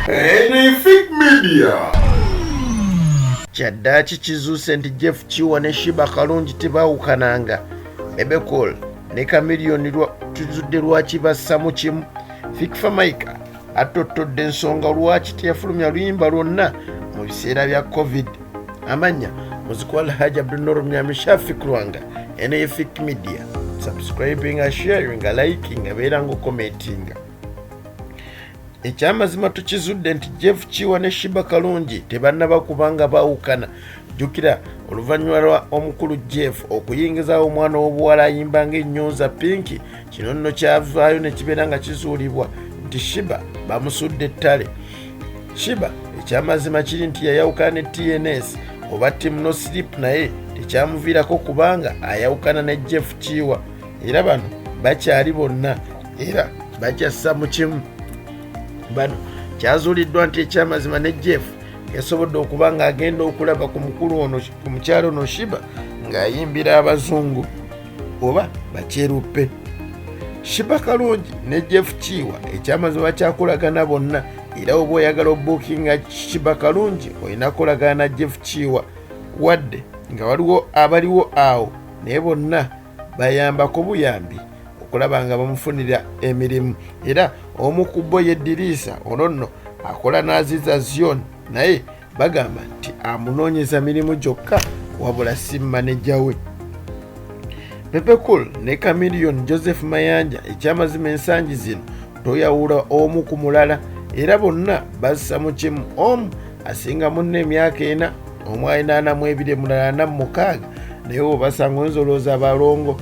Fake media. Kyaddaaki kizuuse nti Jeff Kiwa ne Sheebah kalungi tebaawukananga. Bebe ne chameleon tuzudde lwaki bassa mu kimu. Fameica atottodde ensonga lwaki teyafulumya luyimba lwonna mu biseera bya COVID. Amanya muzikwala Haji Abdul Mnyami Shafik Rwanga Fake media. Subscribing, sharing, liking, beera ng'okomentinga. Ekyamazima tukizudde nti Jeff Kiwa ne Sheebah kalungi tebannaba kubanga baawukana. Jjukira oluvannyuma lwa omukulu Jeff okuyingizaawo omwana w'obuwala ayimba ng'ennyonza pinki, kino nno kyavaayo ne kibeera nga kizuulibwa nti Sheebah bamusudde ettale. Sheebah ekyamazima kiri nti yayawukana ne TNS oba Team No Sleep, naye tekyamuviirako kubanga ayawukana ne Jeff Kiwa. Era bano bakyali bonna era bakyassa mu kimu. Bano kyazuuliddwa nti ekyamazima ne Jeff yasobodde okuba ng'agenda okulaba ku mukulu ono ku mukyalo ono Sheebah ng'ayimbira abazungu oba bakyeruppe. Sheebah kalungi ne Jeff Kiwa ekyamazima kyakolagana bonna, era oba oyagala obuukinga Sheebah kalungi olina kolagana na Jeff Kiwa, wadde nga waliwo abaliwo awo naye bonna bayambako buyambi okulaba nga bamufunira emirimu. Era omu ku bo yeddiriisa ono nno akola n'aziza Zion, naye bagamba nti amunoonyeza mirimu gyokka wabula si maneja we. Bebe ne chameleon Joseph Mayanja ekyamazima ensangi zino toyawula omu ku mulala, era bonna bassa mu kimu. Omu asinga munne emyaka 4, omu 42, mulala 46, naye obasanga oyinza olowooza abalongo.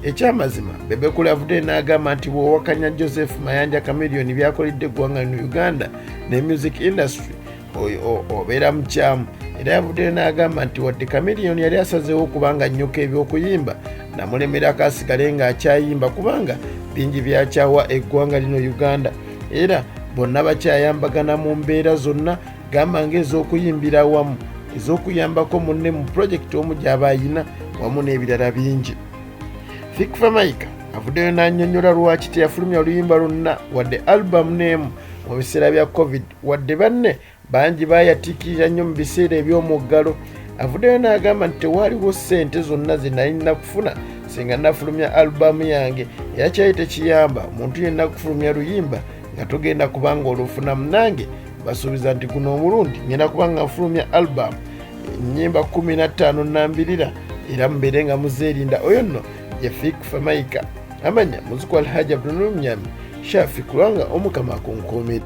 Ekyamazima Bebe avudde n'agamba nti bw'owakanya Joseph Mayanja chameleon byakolidde eggwanga lino Uganda ne music industry obeera mukyamu. Era yavudde n'agamba nti wadde chameleon yali asazeewo okubanga nnyoka eby'okuyimba, namulemerako asigale ng'akyayimba kubanga bingi byakyawa eggwanga lino Uganda, era bonna bakyayambagana mu mbeera zonna, gamba ng'ez'okuyimbira wamu, ez'okuyambako munne mu pulojekiti omu gy'aba ayina, wamu n'ebirala bingi. Fameica avuddeyo n'annyonnyola lwaki teyafulumya oluyimba lwonna wadde album n'emu mu biseera bya COVID, wadde banne bangi baayatiikirira nnyo mu biseera eby'omuggalo. Avuddeyo n'agamba nti tewaaliwo ssente zonna ze nali nakufuna singa nafulumya albamu yange, era kyali tekiyamba omuntu yenna kufulumya luyimba nga togenda kubanga olufunamu. Nange basuubiza nti guno omulundi ngenda kubanga nfulumya albamu ennyimba 15 nambirira, era mubeere nga muzeerinda. Oyo nno ye Fameica. Amanya muzikwala Haji Abdul Mnyami Shafik Rwanga omukama akunkuumira.